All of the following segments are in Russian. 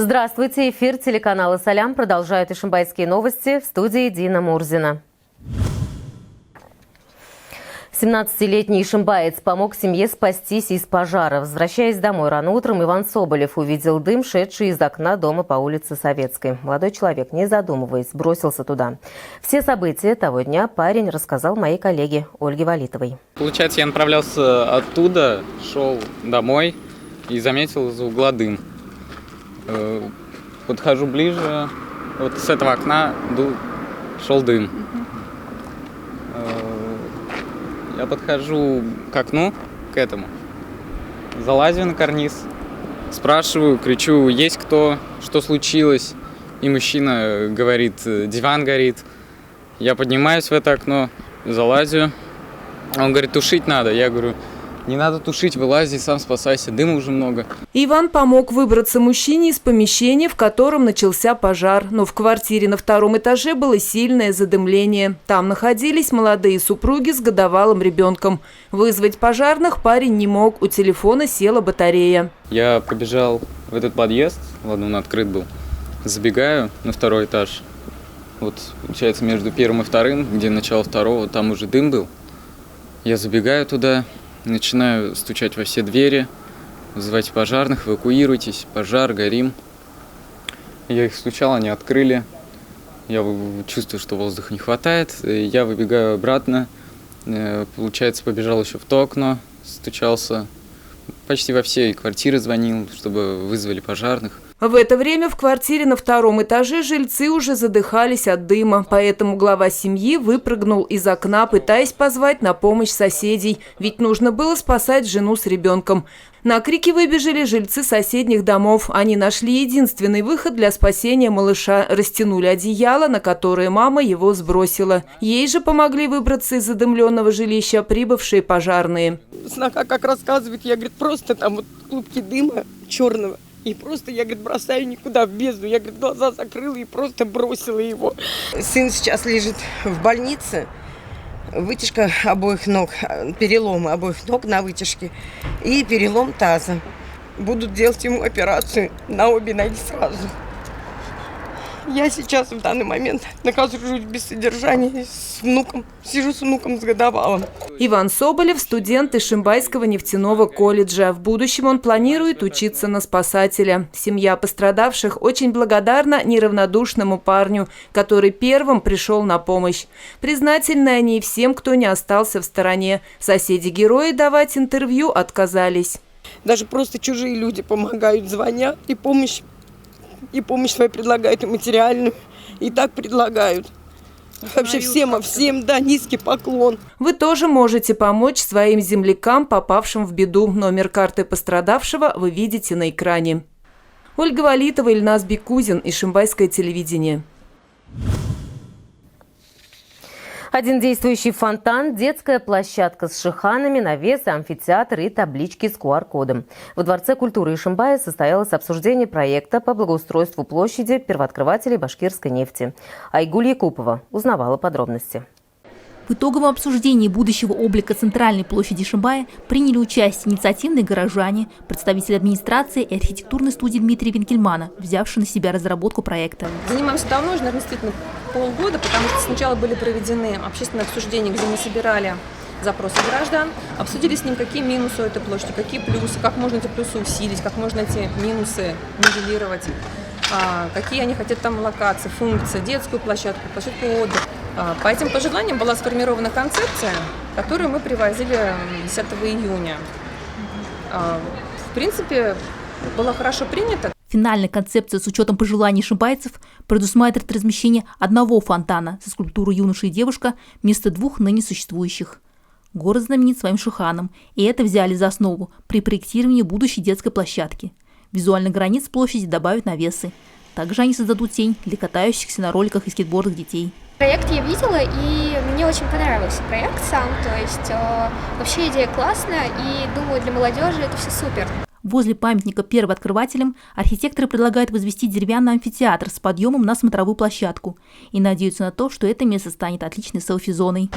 Здравствуйте! Эфир телеканала «Салям» продолжают ишимбайские новости, в студии Дина Мурзина. 17-летний ишимбаец помог семье спастись из пожара. Возвращаясь домой рано утром, Иван Соболев увидел дым, шедший из окна дома по улице Советской. Молодой человек, не задумываясь, бросился туда. Все события того дня парень рассказал моей коллеге Ольге Валитовой. Получается, я направлялся оттуда, шел домой и заметил из-за угла дым. Подхожу ближе, вот с этого окна шел дым. Я подхожу к окну, к этому, залазю на карниз, спрашиваю, кричу: есть кто, что случилось? И мужчина говорит: диван горит. Я поднимаюсь в это окно, залазю. Он говорит: тушить надо. Я говорю: не надо тушить, вылази, сам спасайся, дыма уже много. Иван помог выбраться мужчине из помещения, в котором начался пожар. Но в квартире на втором этаже было сильное задымление. Там находились молодые супруги с годовалым ребенком. Вызвать пожарных парень не мог, у телефона села батарея. Я побежал в этот подъезд, ладно, он открыт был, забегаю на второй этаж. Вот, получается, между первым и вторым, где начало второго, там уже дым был. Я забегаю туда. Начинаю стучать во все двери, вызывать пожарных: эвакуируйтесь, пожар, горим. Я их стучал, они открыли. Я чувствую, что воздуха не хватает. Я выбегаю обратно. Получается, побежал еще в то окно, стучался. Почти во все квартиры звонил, чтобы вызвали пожарных. В это время в квартире на втором этаже жильцы уже задыхались от дыма, поэтому глава семьи выпрыгнул из окна, пытаясь позвать на помощь соседей, ведь нужно было спасать жену с ребенком. На крики выбежали жильцы соседних домов. Они нашли единственный выход для спасения малыша, растянули одеяло, на которое мама его сбросила. Ей же помогли выбраться из задымленного жилища прибывшие пожарные. Сноха как рассказывает, я, говорит, просто там вот клубки дыма черного. И просто, я, говорит, бросаю никуда, в бездну. Я, говорит, глаза закрыла и просто бросила его. Сын сейчас лежит в больнице. Вытяжка обоих ног, переломы обоих ног на вытяжке и перелом таза. Будут делать ему операцию на обе ноги сразу. Я сейчас в данный момент нахожусь без содержания с внуком. Сижу с внуком с годовалым. Иван Соболев – студент Ишимбайского нефтяного колледжа. В будущем он планирует учиться на спасателя. Семья пострадавших очень благодарна неравнодушному парню, который первым пришел на помощь. Признательны они и всем, кто не остался в стороне. Соседи-герои давать интервью отказались. Даже просто чужие люди помогают, звонят и помощь свою предлагают, и материальную, и так предлагают. Вообще всем, да, низкий поклон. Вы тоже можете помочь своим землякам, попавшим в беду. Номер карты пострадавшего вы видите на экране. Ольга Валитова, Ильназ Бекузин, Ишимбайское телевидение. Один действующий фонтан, детская площадка с шиханами, навесы, амфитеатр и таблички с QR-кодом. Во Дворце культуры Ишимбая состоялось обсуждение проекта по благоустройству площади первооткрывателей башкирской нефти. Айгуль Якупова узнавала подробности. В итоговом обсуждении будущего облика центральной площади Ишимбая приняли участие инициативные горожане, представители администрации и архитектурной студии Дмитрия Винкельмана, взявшие на себя разработку проекта. Занимаемся давно, уже, наверное, действительно полгода, потому что сначала были проведены общественные обсуждения, где мы собирали запросы граждан, обсудили с ним, какие минусы у этой площади, какие плюсы, как можно эти плюсы усилить, как можно эти минусы нивелировать, какие они хотят там локации, функции, детскую площадку, площадку отдыха. По этим пожеланиям была сформирована концепция, которую мы привозили 10 июня. В принципе, было хорошо принято. Финальная концепция с учетом пожеланий ишимбайцев предусматривает размещение одного фонтана со скульптурой юноши и девушка вместо двух ныне существующих. Город знаменит своим шиханом, и это взяли за основу при проектировании будущей детской площадки. Визуальных границ площади добавят навесы. Также они создадут тень для катающихся на роликах и скейтбордах детей. Проект я видела, и мне очень понравился проект сам, то есть вообще идея классная, и думаю, для молодежи это все супер. Возле памятника первооткрывателям архитекторы предлагают возвести деревянный амфитеатр с подъемом на смотровую площадку и надеются на то, что это место станет отличной селфи-зоной.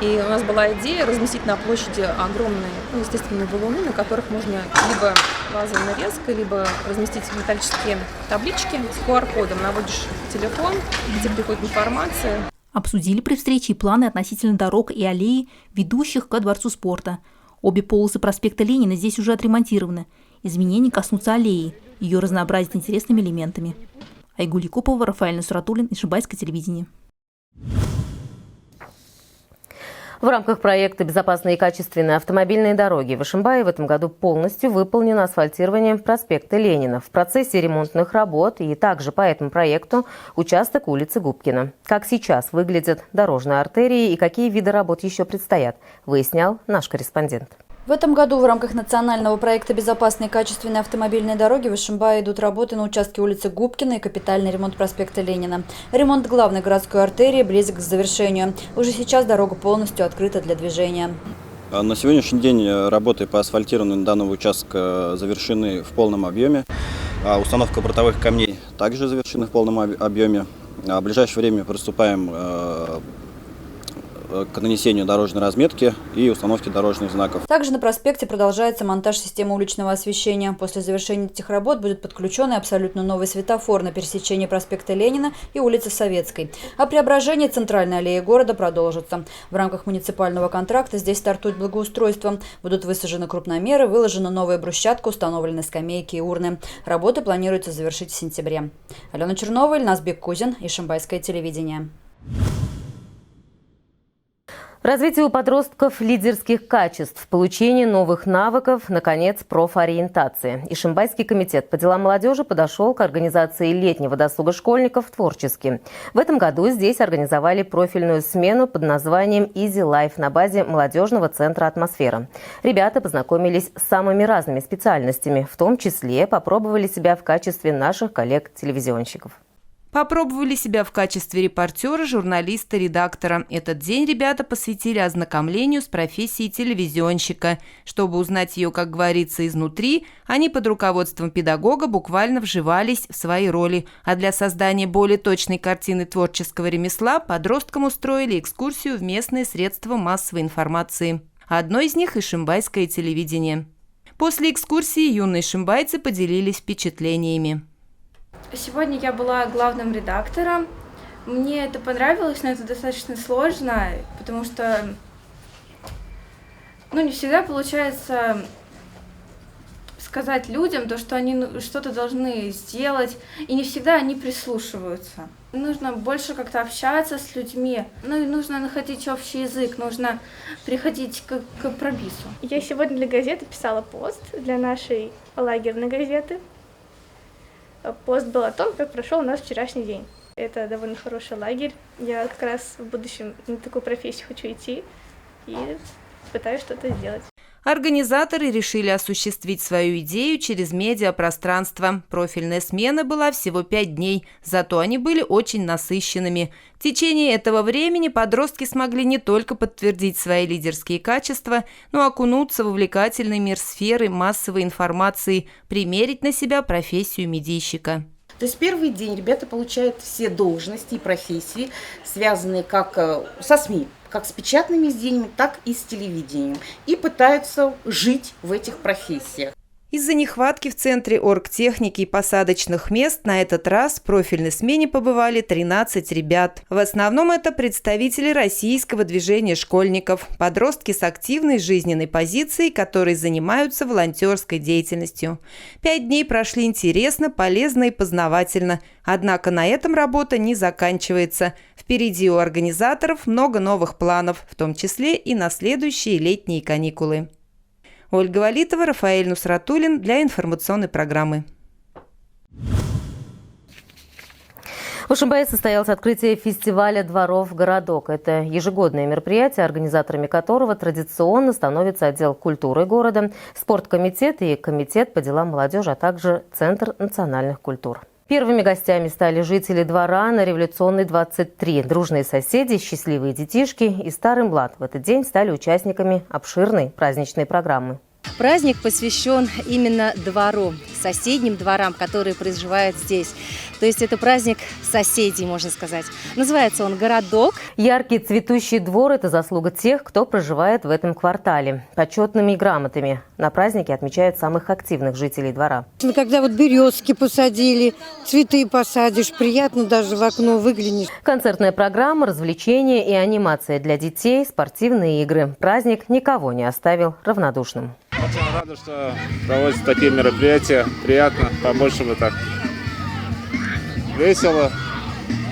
И у нас была идея разместить на площади огромные, естественные валуны, на которых можно либо лазерной нарезкой, либо разместить металлические таблички с QR-кодом. Наводишь телефон, где приходит информация. Обсудили при встрече и планы относительно дорог и аллей, ведущих ко Дворцу спорта. Обе полосы проспекта Ленина здесь уже отремонтированы. Изменения коснутся аллеи, ее разнообразят интересными элементами. Айгуль Якупова, Рафаэль Нусратуллин, Ишимбайское телевидение. В рамках проекта «Безопасные и качественные автомобильные дороги» в Ишимбае в этом году полностью выполнено асфальтирование проспекта Ленина. В процессе ремонтных работ и также по этому проекту участок улицы Губкина. Как сейчас выглядят дорожные артерии и какие виды работ еще предстоят, выяснял наш корреспондент. В этом году в рамках национального проекта «Безопасные и качественные автомобильные дороги» в Ишимбае идут работы на участке улицы Губкина и капитальный ремонт проспекта Ленина. Ремонт главной городской артерии близок к завершению. Уже сейчас дорога полностью открыта для движения. На сегодняшний день работы по асфальтированию данного участка завершены в полном объеме. Установка бортовых камней также завершена в полном объеме. В ближайшее время приступаем к нанесению дорожной разметки и установке дорожных знаков. Также на проспекте продолжается монтаж системы уличного освещения. После завершения этих работ будет подключен и абсолютно новый светофор на пересечении проспекта Ленина и улицы Советской. А преображение центральной аллеи города продолжится. В рамках муниципального контракта здесь стартует благоустройство. Будут высажены крупномеры, выложена новая брусчатка, установлены скамейки и урны. Работы планируется завершить в сентябре. Алена Чернова, Ильназбек Кузин, Ишимбайское телевидение. Развитие у подростков лидерских качеств, получение новых навыков, наконец, профориентация. Ишимбайский комитет по делам молодежи подошел к организации летнего досуга школьников творчески. В этом году здесь организовали профильную смену под названием «Easy Life» на базе молодежного центра «Атмосфера». Ребята познакомились с самыми разными специальностями, в том числе попробовали себя в качестве наших коллег-телевизионщиков. Попробовали себя в качестве репортера, журналиста, редактора. Этот день ребята посвятили ознакомлению с профессией телевизионщика. Чтобы узнать ее, как говорится, изнутри, они под руководством педагога буквально вживались в свои роли. А для создания более точной картины творческого ремесла подросткам устроили экскурсию в местные средства массовой информации. Одно из них – Ишимбайское телевидение. После экскурсии юные ишимбайцы поделились впечатлениями. Сегодня я была главным редактором. Мне это понравилось, но это достаточно сложно, потому что не всегда получается сказать людям то, что они что-то должны сделать, и не всегда они прислушиваются. Нужно больше как-то общаться с людьми, и нужно находить общий язык, нужно приходить к компромиссу. Я сегодня для газеты писала пост, для нашей лагерной газеты. Пост был о том, как прошел у нас вчерашний день. Это довольно хороший лагерь. Я как раз в будущем на такую профессию хочу идти и пытаюсь что-то сделать. Организаторы решили осуществить свою идею через медиапространство. Профильная смена была всего 5 дней, зато они были очень насыщенными. В течение этого времени подростки смогли не только подтвердить свои лидерские качества, но и окунуться в увлекательный мир сферы массовой информации, примерить на себя профессию медийщика. То есть первый день ребята получают все должности и профессии, связанные как со СМИ, как с печатными изделиями, так и с телевидением, и пытаются жить в этих профессиях. Из-за нехватки в Центре оргтехники и посадочных мест на этот раз в профильной смене побывали 13 ребят. В основном это представители российского движения школьников, подростки с активной жизненной позицией, которые занимаются волонтерской деятельностью. 5 дней прошли интересно, полезно и познавательно. Однако на этом работа не заканчивается. Впереди у организаторов много новых планов, в том числе и на следующие летние каникулы. Ольга Валитова, Рафаэль Нусратуллин для информационной программы. В Ишимбае состоялось открытие фестиваля «Дворов городок». Это ежегодное мероприятие, организаторами которого традиционно становится отдел культуры города, спорткомитет и комитет по делам молодежи, а также Центр национальных культур. Первыми гостями стали жители двора на Революционной 23. Дружные соседи, счастливые детишки и старый млад в этот день стали участниками обширной праздничной программы. праздник посвящен именно двору, соседним дворам, которые проживают здесь. То есть это праздник соседей, можно сказать. Называется он «Городок». Яркий цветущий двор – это заслуга тех, кто проживает в этом квартале. Почетными грамотами на празднике отмечают самых активных жителей двора. Когда вот березки посадили, цветы посадишь, приятно даже в окно выглянешь. Концертная программа, развлечения и анимация для детей, спортивные игры. Праздник никого не оставил равнодушным. Очень рада, что проводятся такие мероприятия. Приятно, побольше бы так. Весело,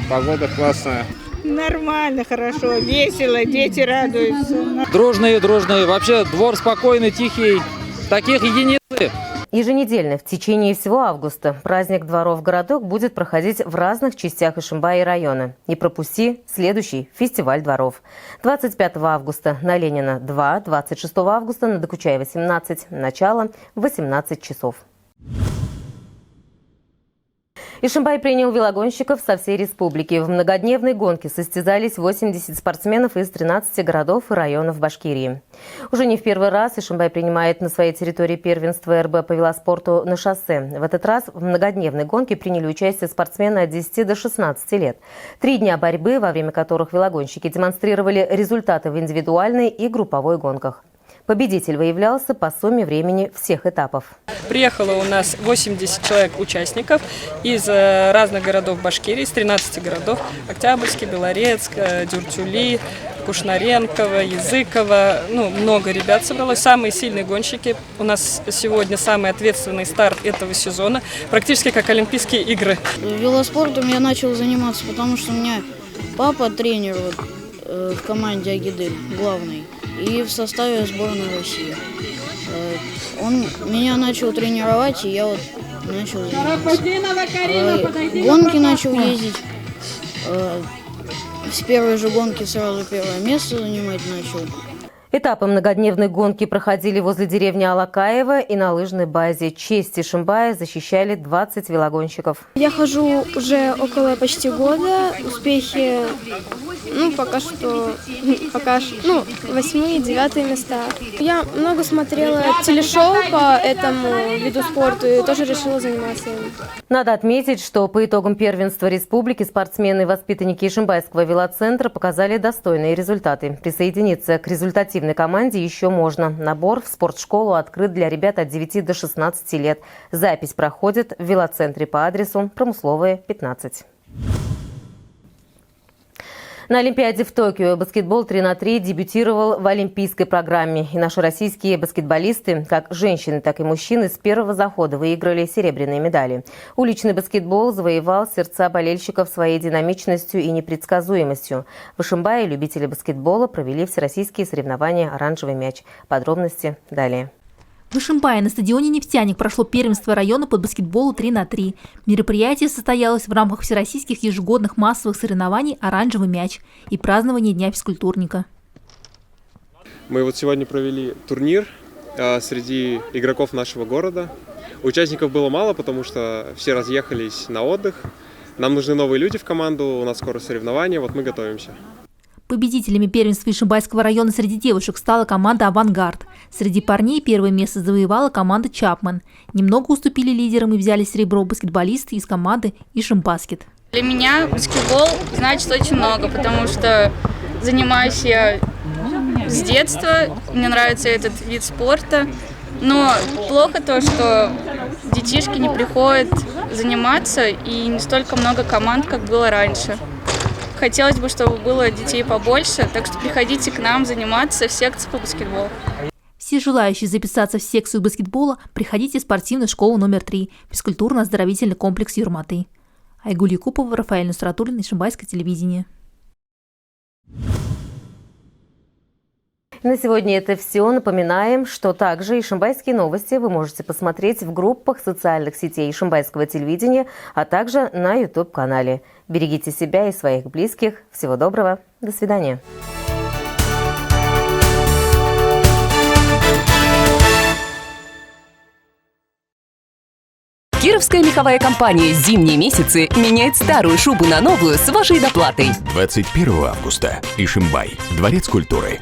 погода классная. Нормально, хорошо, весело, дети радуются. Дружные. Вообще двор спокойный, тихий. Таких единицы. Еженедельно в течение всего августа праздник дворов «Городок» будет проходить в разных частях Ишимбая и района. Не пропусти следующий фестиваль дворов. 25 августа на Ленина 2, 26 августа на Докучаева 17, начало в 18 часов. Ишимбай принял велогонщиков со всей республики. В многодневной гонке состязались 80 спортсменов из 13 городов и районов Башкирии. Уже не в первый раз Ишимбай принимает на своей территории первенство РБ по велоспорту на шоссе. В этот раз в многодневной гонке приняли участие спортсмены от 10 до 16 лет. 3 дня борьбы, во время которых велогонщики демонстрировали результаты в индивидуальной и групповой гонках. Победитель выявлялся по сумме времени всех этапов. Приехало у нас 80 человек участников из разных городов Башкирии, из 13 городов. Октябрьский, Белорецк, Дюртюли, Кушнаренково, Языково. Много ребят собралось. Самые сильные гонщики. У нас сегодня самый ответственный старт этого сезона. Практически как Олимпийские игры. Велоспортом я начал заниматься, потому что у меня папа тренер в команде Агидель, главный. И в составе сборной России. Он меня начал тренировать, и я начал заниматься. Гонки начал ездить. С первой же гонки сразу первое место занимать начал. Этапы многодневной гонки проходили возле деревни Алакаева и на лыжной базе. Честь Ишимбая защищали 20 велогонщиков. Я хожу уже около почти года. Успехи, пока что 8-9 места. Я много смотрела телешоу по этому виду спорта и тоже решила заниматься им. Надо отметить, что по итогам первенства республики спортсмены и воспитанники Ишимбайского велоцентра показали достойные результаты. Присоединиться к результативной команде еще можно. Набор в спортшколу открыт для ребят от 9 до 16 лет. Запись проходит в велоцентре по адресу Промысловая, 15. На Олимпиаде в Токио баскетбол 3х3 дебютировал в олимпийской программе. И наши российские баскетболисты, как женщины, так и мужчины, с первого захода выиграли серебряные медали. Уличный баскетбол завоевал сердца болельщиков своей динамичностью и непредсказуемостью. В Ишимбае любители баскетбола провели всероссийские соревнования «Оранжевый мяч». Подробности далее. В Ишимбае на стадионе «Нефтяник» прошло первенство района по баскетболу 3х3. Мероприятие состоялось в рамках всероссийских ежегодных массовых соревнований «Оранжевый мяч» и празднования Дня физкультурника. Мы сегодня провели турнир среди игроков нашего города. Участников было мало, потому что все разъехались на отдых. Нам нужны новые люди в команду, у нас скоро соревнования, мы готовимся. Победителями первенства Ишимбайского района среди девушек стала команда «Авангард». Среди парней первое место завоевала команда «Чапман». Немного уступили лидерам и взяли серебро баскетболисты из команды «Ишимбаскет». Для меня баскетбол значит очень много, потому что занимаюсь я с детства, мне нравится этот вид спорта. Но плохо то, что детишки не приходят заниматься и не столько много команд, как было раньше. Хотелось бы, чтобы было детей побольше, так что приходите к нам заниматься в секции по баскетболу. Все желающие записаться в секцию баскетбола приходите в спортивную школу номер 3, физкультурно-оздоровительный комплекс Юрматы. Айгуль Якупова, Рафаэль Нусратуллин, Ишимбайское телевидение. На сегодня это все. Напоминаем, что также ишимбайские новости вы можете посмотреть в группах социальных сетей Ишимбайского телевидения, а также на YouTube-канале. Берегите себя и своих близких. Всего доброго. До свидания. Кировская меховая компания «Зимние месяцы» меняет старую шубу на новую с вашей доплатой. 21 августа. Ишимбай. Дворец культуры.